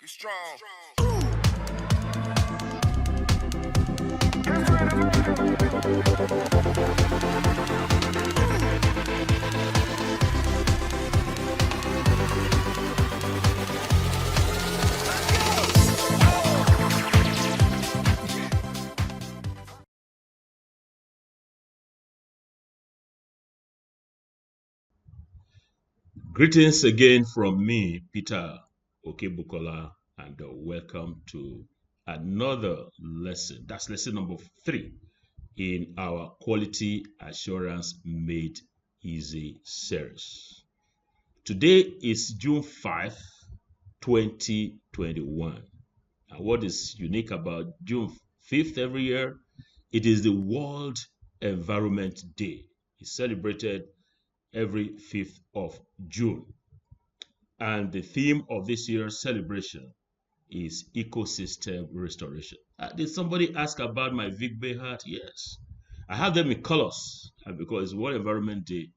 strong. Greetings again from me, Peter Okebukola, and welcome to another lesson. That's lesson number 3 in our Quality Assurance Made Easy series. Today is June 5, 2021. And what is unique about June 5th every year? It is the World Environment Day. It's celebrated every 5th of June. And the theme of this year's celebration is ecosystem restoration. Did somebody ask about my Vic Bay hat? Yes. I have them in colors, and because it's World Environment Day,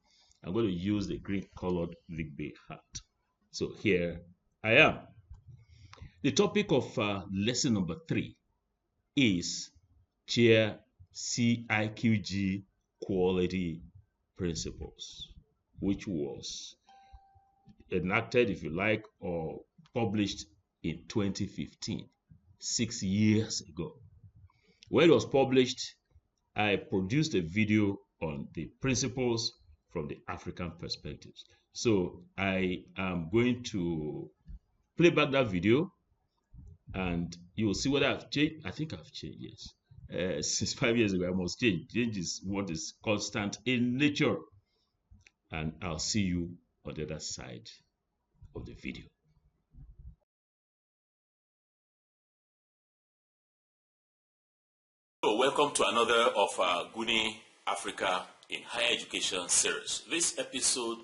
I'm going to use the green colored Vic Bay hat. So here I am. The topic of lesson number 3 is CHEA-CIQG quality principles, which was enacted, if you like, or published in 2015, 6 years ago. When it was published, I produced a video on the principles from the African perspectives. So I am going to play back that video, and you will see what I've changed. I think I've changed, yes. Since 5 years ago, I must change. Change is what is constant in nature. And I'll see you on the other side of the video. So welcome to another of our Guni Africa in Higher Education series. This episode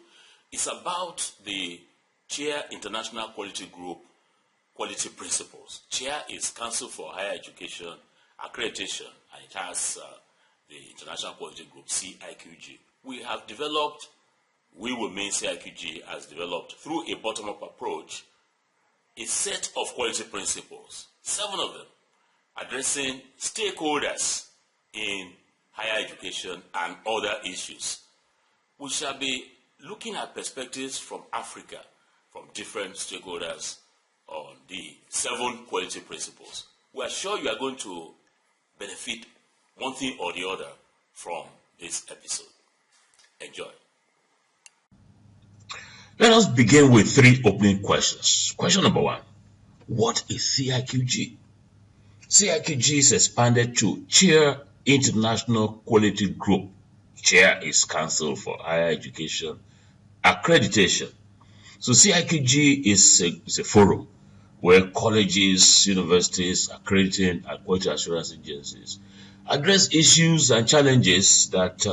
is about the CHEA International Quality Group Quality Principles. CHEA is Council for Higher Education Accreditation, and it has the International Quality Group, CIQG. We will mean CIQG has developed through a bottom-up approach a set of quality principles, 7 of them, addressing stakeholders in higher education and other issues. We shall be looking at perspectives from Africa, from different stakeholders on the 7 quality principles. We are sure you are going to benefit one thing or the other from this episode. Enjoy. Let us begin with 3 opening questions. Question number 1, what is CIQG? CIQG is expanded to CHEA International Quality Group. CHEA is Council for Higher Education Accreditation. So CIQG is a forum where colleges, universities, accrediting and quality assurance agencies address issues and challenges that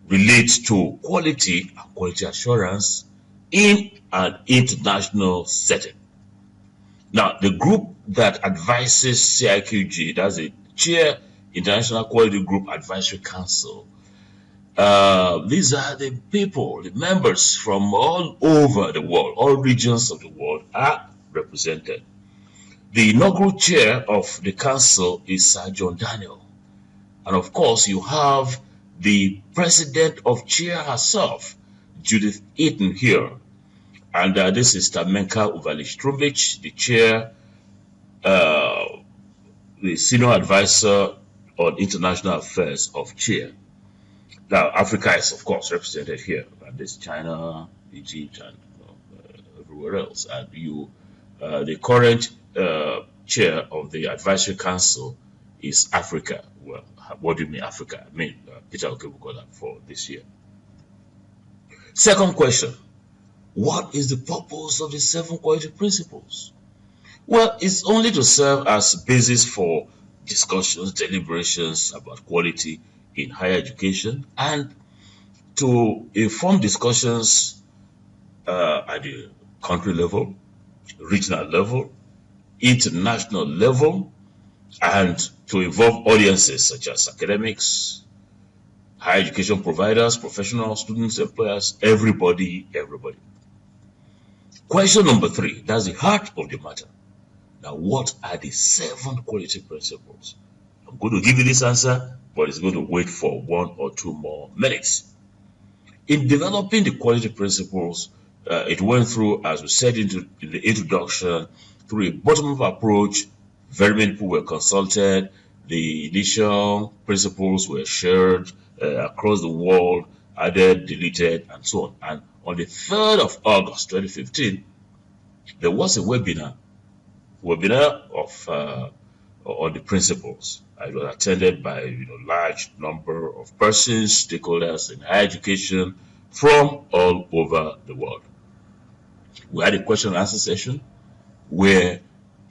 relate to quality and quality assurance in an international setting. Now, the group that advises CIQG, that's the CHEA International Quality Group Advisory Council. These are the people, the members from all over the world, all regions of the world are represented. The inaugural chair of the council is Sir John Daniel. And of course, you have the president of CHEA herself, Judith Eaton, here. And this is Tamenka Uvali-Strumbich, the chair, the senior advisor on international affairs of CHEA. Now, Africa is, of course, represented here. And there's China, Egypt, and everywhere else. And the current chair of the advisory council is Africa. Well, what do you mean Africa? I mean Peter Okebukola for this year. Second question. What is the purpose of the 7 quality principles? Well, it's only to serve as basis for discussions, deliberations about quality in higher education and to inform discussions at the country level, regional level, international level, and to involve audiences such as academics, higher education providers, professionals, students, employers, everybody. Question number 3, that's the heart of the matter. Now, what are the 7 quality principles? I'm going to give you this answer, but it's going to wait for 1 or 2 more minutes. In developing the quality principles, it went through, as we said in the introduction, through a bottom-up approach. Very many people were consulted. The initial principles were shared across the world, added, deleted, and so on. And on the 3rd of August 2015, there was a webinar of on the principles. It was attended by large number of persons, stakeholders in higher education from all over the world. We had a question and answer session where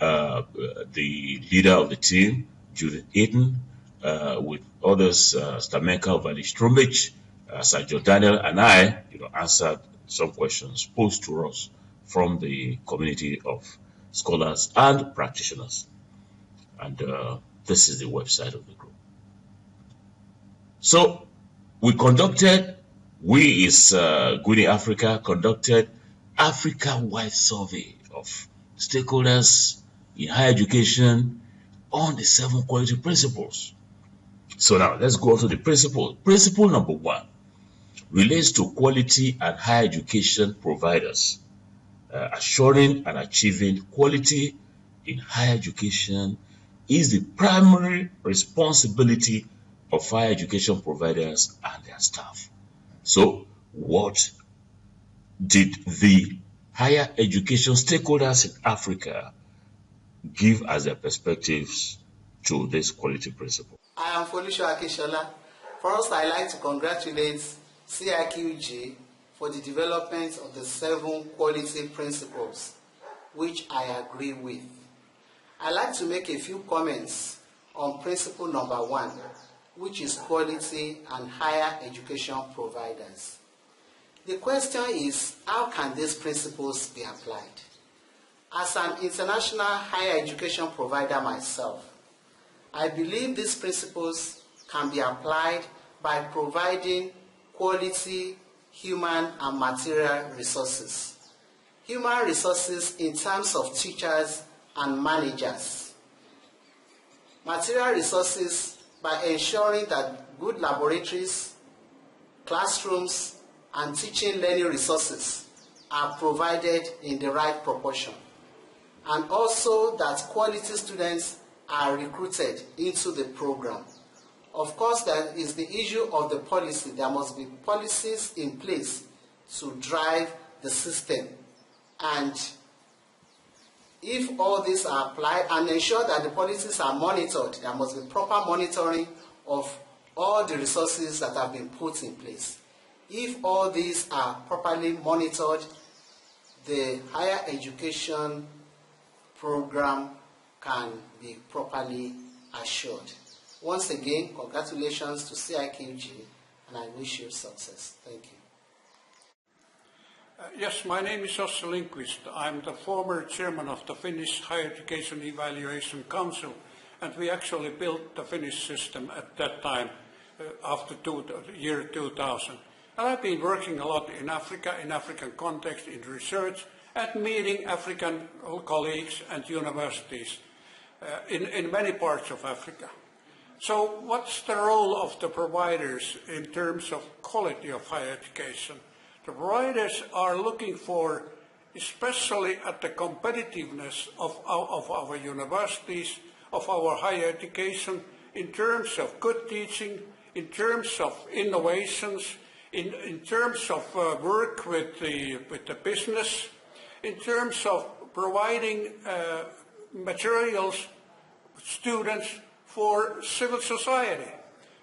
the leader of the team, Judith Eaton, with others, Stamenka Valistromich, Sergio Daniel, and I, answered some questions posed to us from the community of scholars and practitioners. And this is the website of the group. So we is Gwini Africa, conducted Africa-wide survey of stakeholders in higher education on the 7 quality principles. So now let's go on to the principle. Principle number 1 relates to quality and higher education providers. Assuring and achieving quality in higher education is the primary responsibility of higher education providers and their staff. So, what did the higher education stakeholders in Africa give as their perspectives to this quality principle? I am Folusho Akishola. First, I'd like to congratulate CIQG for the development of the 7 quality principles, which I agree with. I'd like to make a few comments on principle number 1, which is quality and higher education providers. The question is, how can these principles be applied? As an international higher education provider myself, I believe these principles can be applied by providing quality human and material resources. Human resources in terms of teachers and managers. Material resources by ensuring that good laboratories, classrooms, and teaching learning resources are provided in the right proportion. And also that quality students are recruited into the program. Of course, there is the issue of the policy. There must be policies in place to drive the system. And if all these are applied and ensure that the policies are monitored, there must be proper monitoring of all the resources that have been put in place. If all these are properly monitored, the higher education program can be properly assured. Once again, congratulations to CIQG, and I wish you success. Thank you. Yes, my name is Ossi Lindqvist. I'm the former chairman of the Finnish Higher Education Evaluation Council, and we actually built the Finnish system at that time, after the year 2000. And I've been working a lot in Africa, in African context, in research, and meeting African colleagues and universities in many parts of Africa. So what's the role of the providers in terms of quality of higher education? The providers are looking for, especially at the competitiveness of our universities, of our higher education, in terms of good teaching, in terms of innovations, in terms of work with the business, in terms of providing materials, students, for civil society.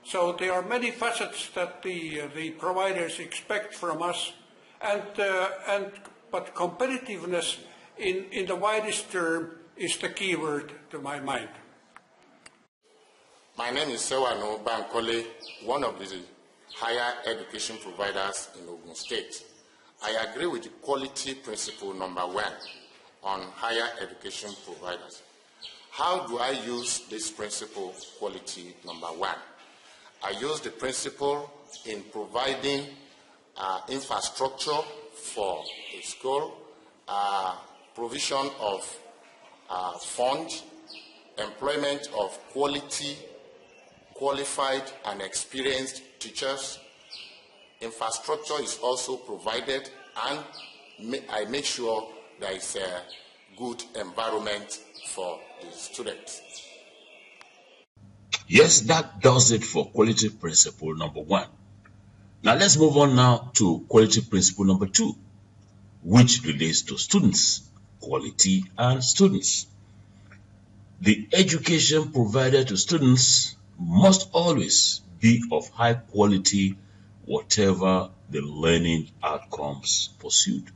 So there are many facets that the providers expect from us, but competitiveness in the widest term is the key word to my mind. My name is Sewano Bankole, one of the higher education providers in Ogun State. I agree with the quality principle number 1 on higher education providers. How do I use this principle, quality number 1? I use the principle in providing infrastructure for a school, provision of fund employment of quality, qualified and experienced teachers. Infrastructure is also provided, and I make sure there is a good environment for the students. Yes, that does it for quality principle number 1. Now let's move on now to quality principle number 2, which relates to students, quality and students. The education provided to students must always be of high quality, whatever the learning outcomes pursued.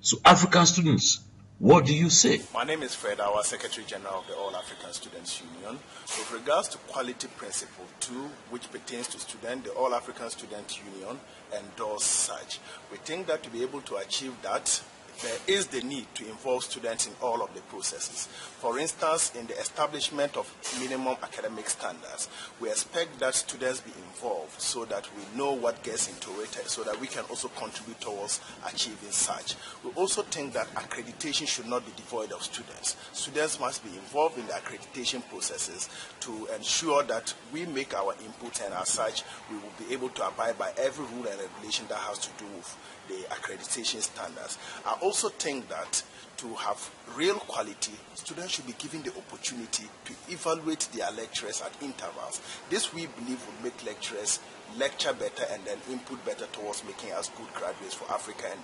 So African students, what do you say? My name is Fred, our Secretary General of the All African Students Union. So with regards to quality principle 2, which pertains to students, the All African Students Union endorses such. We think that to be able to achieve that, there is the need to involve students in all of the processes. For instance, in the establishment of minimum academic standards, we expect that students be involved so that we know what gets into it, so that we can also contribute towards achieving such. We also think that accreditation should not be devoid of students. Students must be involved in the accreditation processes to ensure that we make our input, and as such, we will be able to abide by every rule and regulation that has to do with the accreditation standards. I also think that to have real quality, students should be given the opportunity to evaluate their lecturers at intervals. This, we believe, would make lecturers lecture better and then input better towards making us good graduates for Africa and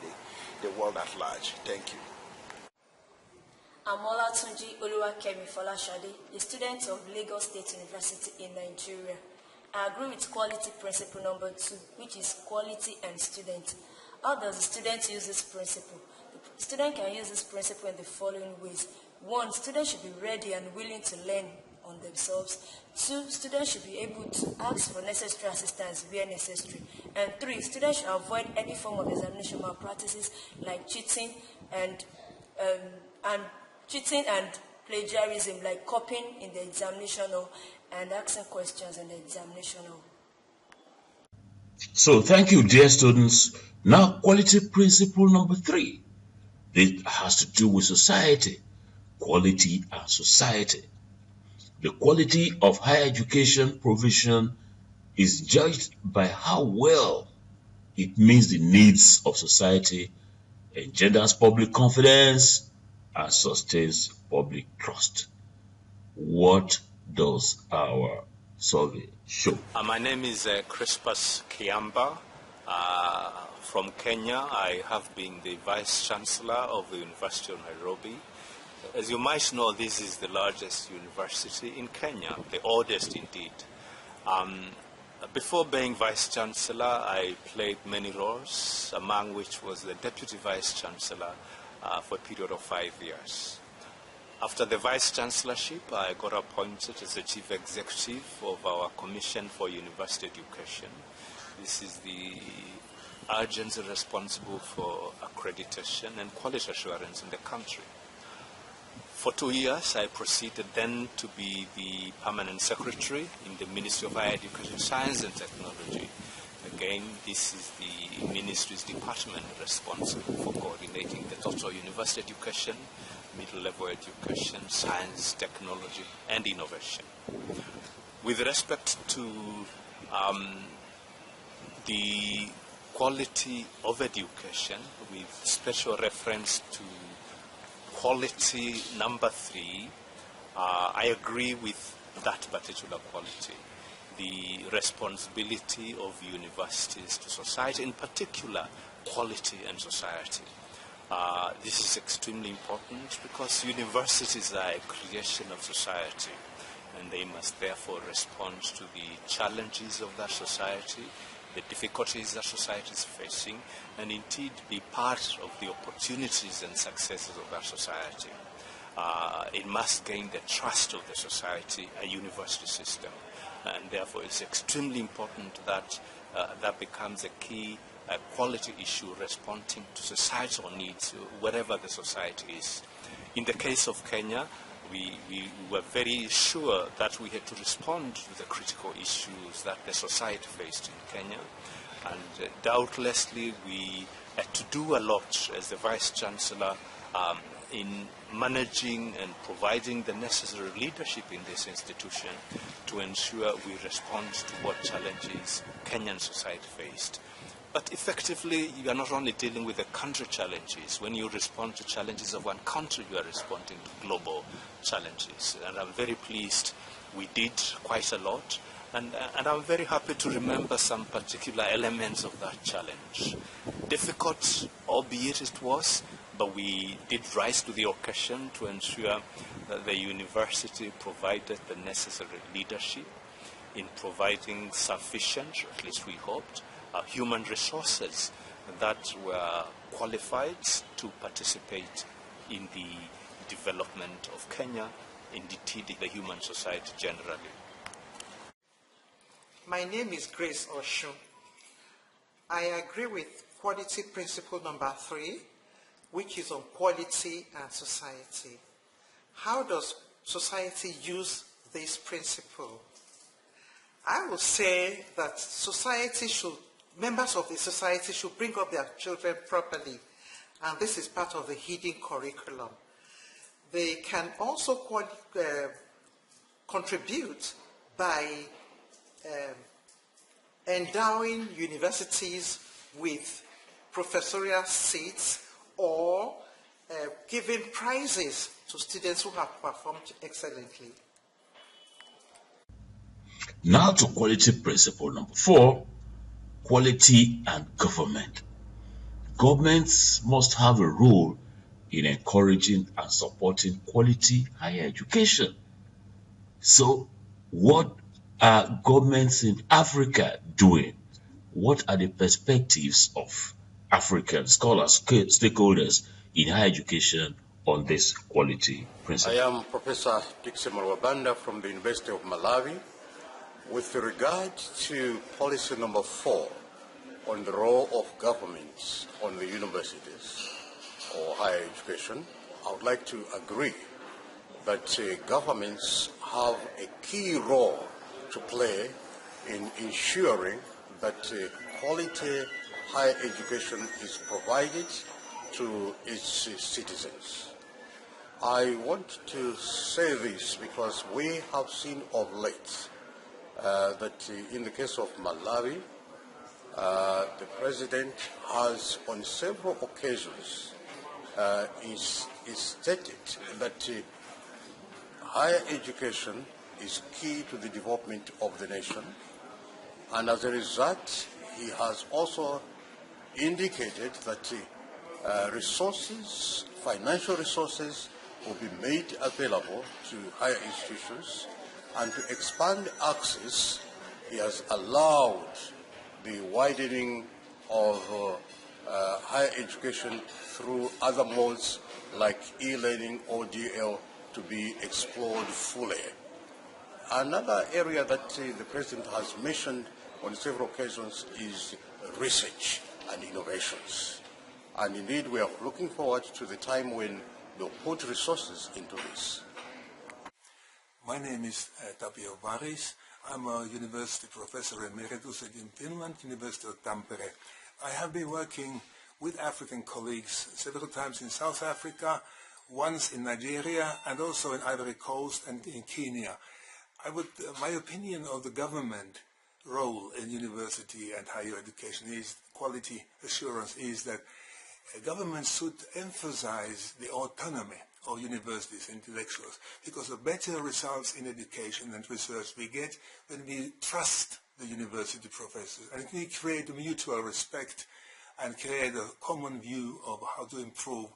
the world at large. Thank you. I'm Olatunji Oluwakemi Folashade, a student of Lagos State University in Nigeria. I agree with quality principle number 2, which is quality and student. How does the student use this principle? The student can use this principle in the following ways. 1, students should be ready and willing to learn on themselves. 2, students should be able to ask for necessary assistance where necessary. And 3, students should avoid any form of examination malpractices like cheating and plagiarism, like copying in the examination and asking questions in the examination hall. So thank you, dear students. Now, quality principle number 3. It has to do with society, quality and society. The quality of higher education provision is judged by how well it meets the needs of society, engenders public confidence, and sustains public trust. What does our survey show? My name is Crispus Kiamba. From Kenya. I have been the Vice Chancellor of the University of Nairobi. As you might know, this is the largest university in Kenya, the oldest indeed. Before being Vice Chancellor, I played many roles, among which was the Deputy Vice Chancellor for a period of 5 years. After the Vice Chancellorship, I got appointed as the Chief Executive of our Commission for University Education. This is the agency responsible for accreditation and quality assurance in the country. For 2 years, I proceeded then to be the Permanent Secretary in the Ministry of Higher Education, Science and Technology. Again, this is the ministry's department responsible for coordinating the total university education, middle-level education, science, technology, and innovation. With respect to the quality of education, with special reference to quality number 3, I agree with that particular quality. The responsibility of universities to society, in particular quality and society. This is extremely important because universities are a creation of society, and they must therefore respond to the challenges of that society, the difficulties that society is facing, and indeed be part of the opportunities and successes of that society. It must gain the trust of the society, a university system, and therefore it's extremely important that that becomes a key quality issue responding to societal needs, wherever the society is. In the case of Kenya, we were very sure that we had to respond to the critical issues that the society faced in Kenya, and doubtlessly we had to do a lot as the Vice Chancellor in managing and providing the necessary leadership in this institution to ensure we respond to what challenges Kenyan society faced. But effectively, you are not only dealing with the country challenges. When you respond to challenges of one country, you are responding to global challenges. And I'm very pleased we did quite a lot. And I'm very happy to remember some particular elements of that challenge. Difficult, albeit it was, but we did rise to the occasion to ensure that the university provided the necessary leadership in providing sufficient, or at least we hoped, human resources that were qualified to participate in the development of Kenya, indeed the human society generally. My name is Grace Oshun. I agree with quality principle number 3, which is on quality and society. How does society use this principle? I would say that members of the society should bring up their children properly, and this is part of the hidden curriculum. They can also contribute by endowing universities with professorial seats or giving prizes to students who have performed excellently. Now to quality principle number 4, quality and government. Governments must have a role in encouraging and supporting quality higher education. So, what are governments in Africa doing? What are the perspectives of African scholars, stakeholders in higher education on this quality principle? I am Professor Dixon Mwabanda from the University of Malawi. With regard to policy number 4 on the role of governments on the universities or higher education, I would like to agree that governments have a key role to play in ensuring that quality higher education is provided to its citizens. I want to say this because we have seen of late that in the case of Malawi, the President has on several occasions stated that higher education is key to the development of the nation, and as a result, he has also indicated that resources, financial resources, will be made available to higher institutions, and to expand access, he has allowed the widening of higher education through other modes like e-learning or DL to be explored fully. Another area that the President has mentioned on several occasions is research and innovations. And indeed, we are looking forward to the time when they'll put resources into this. My name is Tapio Varis. I'm a university professor emeritus in Finland, University of Tampere. I have been working with African colleagues several times in South Africa, once in Nigeria, and also in Ivory Coast and in Kenya. My opinion of the government role in university and higher education is quality assurance is that governments should emphasize the autonomy of universities and intellectuals, because the better results in education and research we get when we trust the university professors and we create a mutual respect and create a common view of how to improve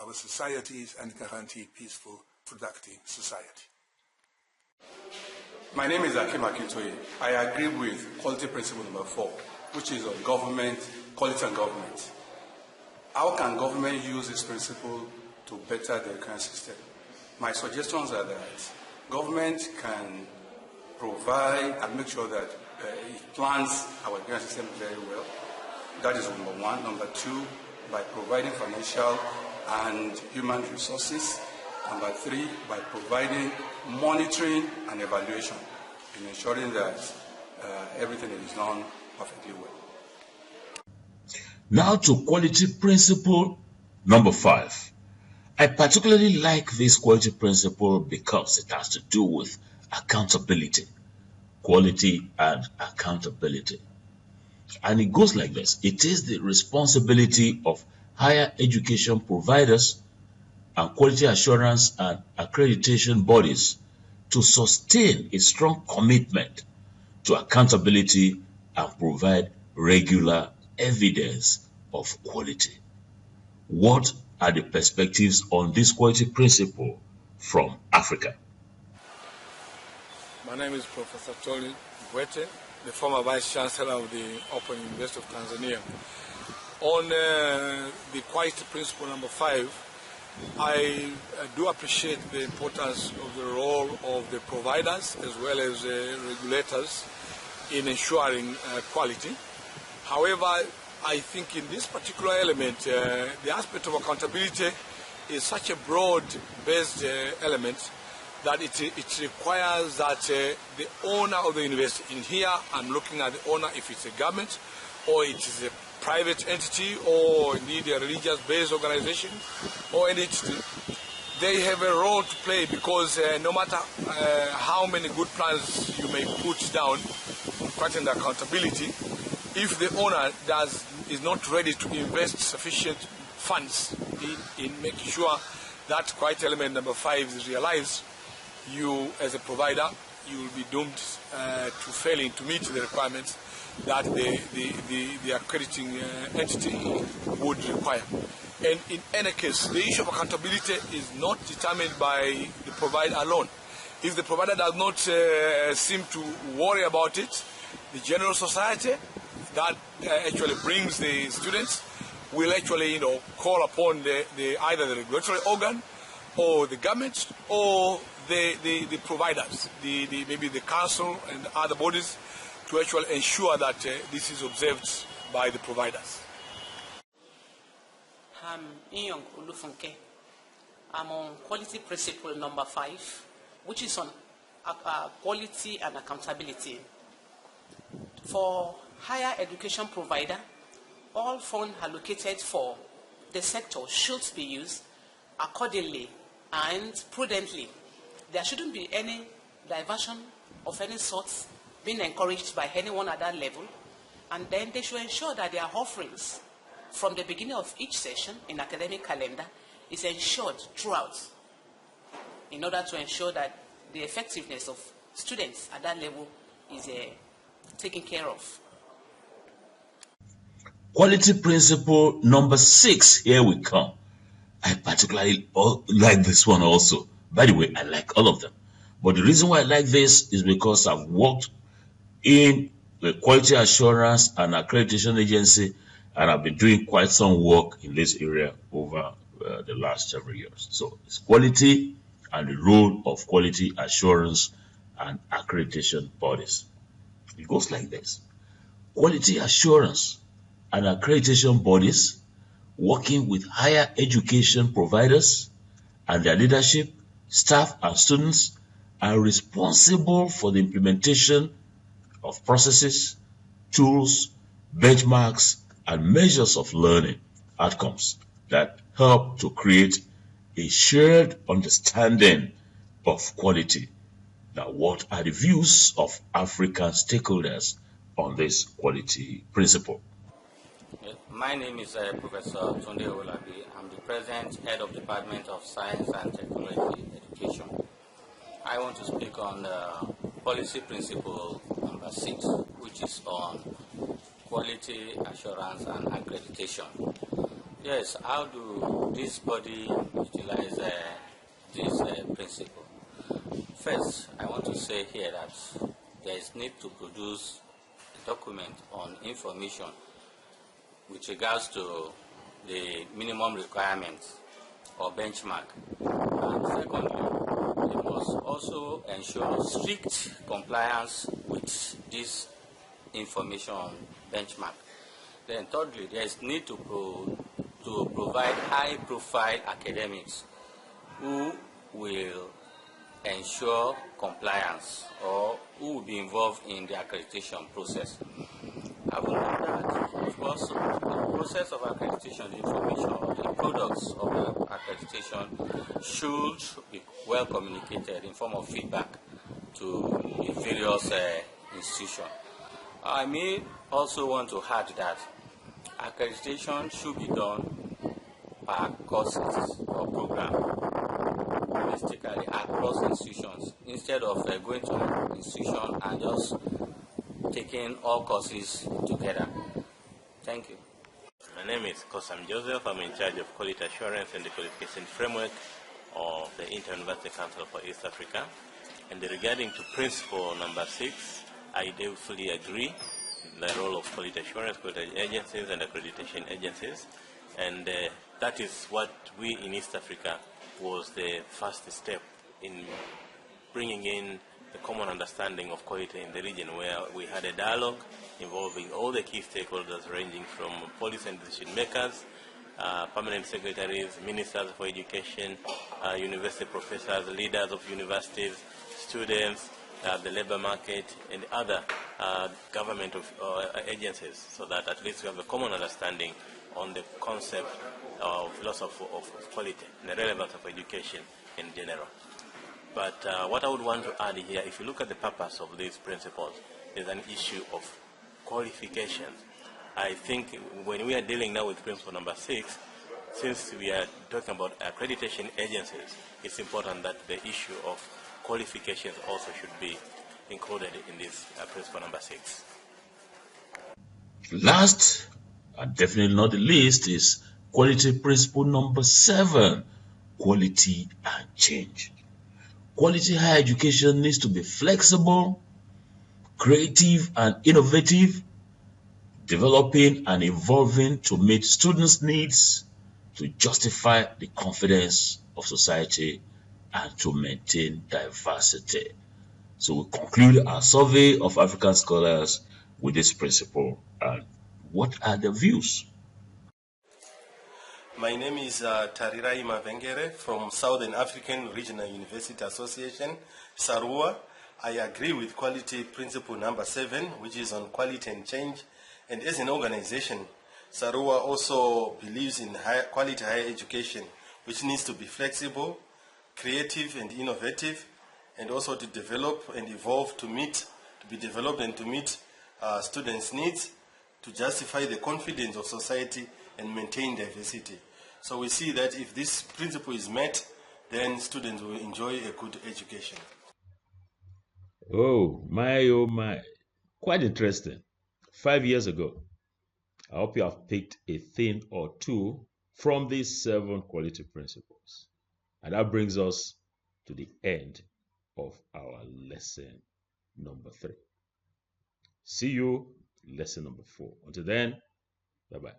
our societies and guarantee peaceful, productive society. My name is Akim Akintoye. I agree with quality principle number 4, which is on government, quality and government. How can government use this principle to better the education system? My suggestions are that government can provide and make sure that it plans our education system very well. That is number 1. Number 2, by providing financial and human resources. Number 3, by providing monitoring and evaluation in ensuring that everything is done perfectly well. Now to quality principle number 5. I particularly like this quality principle because it has to do with accountability, quality and accountability. And it goes like this. It is the responsibility of higher education providers and quality assurance and accreditation bodies to sustain a strong commitment to accountability and provide regular evidence of quality. What are the perspectives on this quality principle from Africa? My name is Professor Tony Bwete, the former Vice Chancellor of the Open University of Tanzania. On the quality principle number 5, I do appreciate the importance of the role of the providers as well as regulators in ensuring quality. However, I think in this particular element, the aspect of accountability is such a broad-based element that it requires that the owner of the university, in here I'm looking at the owner, if it's a government or it is a private entity or indeed a religious-based organization or an entity, they have a role to play because no matter how many good plans you may put down, regarding the accountability, if the owner is not ready to invest sufficient funds in making sure that quality element number 5 is realized, you as a provider, you will be doomed to failing to meet the requirements that the accrediting entity would require. And in any case, the issue of accountability is not determined by the provider alone. If the provider does not seem to worry about it, the general society that actually brings the students will actually, call upon either the regulatory organ or the government or the providers, maybe the council and other bodies, to actually ensure that this is observed by the providers. I'm on quality principle number 5, which is on quality and accountability. For higher education provider, all funds allocated for the sector should be used accordingly and prudently. There shouldn't be any diversion of any sort being encouraged by anyone at that level, and then they should ensure that their offerings from the beginning of each session in academic calendar is ensured throughout in order to ensure that the effectiveness of students at that level is taken care of. Quality principle number 6, here we come. I particularly like this one also. By the way, I like all of them. But the reason why I like this is because I've worked in the quality assurance and accreditation agency, and I've been doing quite some work in this area over the last several years. So it's quality and the role of quality assurance and accreditation bodies. It goes like this. Quality assurance and accreditation bodies working with higher education providers and their leadership, staff and students are responsible for the implementation of processes, tools, benchmarks, and measures of learning outcomes that help to create a shared understanding of quality. Now, what are the views of African stakeholders on this quality principle? My name is Professor Tunde Olabi. I'm the President, Head of Department of Science and Technology Education. I want to speak on policy principle number 6, which is on quality assurance and accreditation. Yes, how do this body utilize this principle? First, I want to say here that there is need to produce a document on information with regards to the minimum requirements or benchmark. And secondly, it must also ensure strict compliance with this information benchmark. Then thirdly, there is need to provide high-profile academics who will ensure compliance or who will be involved in the accreditation process. Other than that, of because the process of accreditation, the information or the products of accreditation should be well communicated in form of feedback to the various institutions. I may also want to add that accreditation should be done per courses or program, holistically across institutions, instead of going to an institution and just taking all courses together. Thank you. My name is Kosam Joseph. I'm in charge of quality assurance and the qualification framework of the Inter-University Council for East Africa. And regarding to principle number 6, I do fully agree the role of quality assurance, quality agencies and accreditation agencies. And that is what we in East Africa was the first step in bringing in the common understanding of quality in the region, where we had a dialogue involving all the key stakeholders ranging from policy and decision makers, permanent secretaries, ministers for education, university professors, leaders of universities, students, the labor market, and other government agencies, so that at least we have a common understanding on the concept of philosophy of quality and the relevance of education in general. But what I would want to add here, if you look at the purpose of these principles, is an issue of qualifications. I think when we are dealing now with principle number 6, since we are talking about accreditation agencies, it's important that the issue of qualifications also should be included in this principle number 6. Last, and definitely not the least, is quality principle number 7, quality and change. Quality higher education needs to be flexible, creative and innovative, developing and evolving to meet students' needs, to justify the confidence of society, and to maintain diversity. So we conclude our survey of African scholars with this principle. And what are the views? My name is Tarirai Mavengere from Southern African Regional University Association, Sarua. I agree with quality principle number 7, which is on quality and change. And as an organization, Sarua also believes in quality higher education, which needs to be flexible, creative and innovative, and also to develop and evolve to be developed and to meet students' needs, to justify the confidence of society and maintain diversity. So we see that if this principle is met, then students will enjoy a good education. Oh my. Quite interesting. 5 years ago. I hope you have picked a thing or two from these 7 quality principles. And that brings us to the end of our lesson number 3. See you lesson number 4. Until then, bye-bye.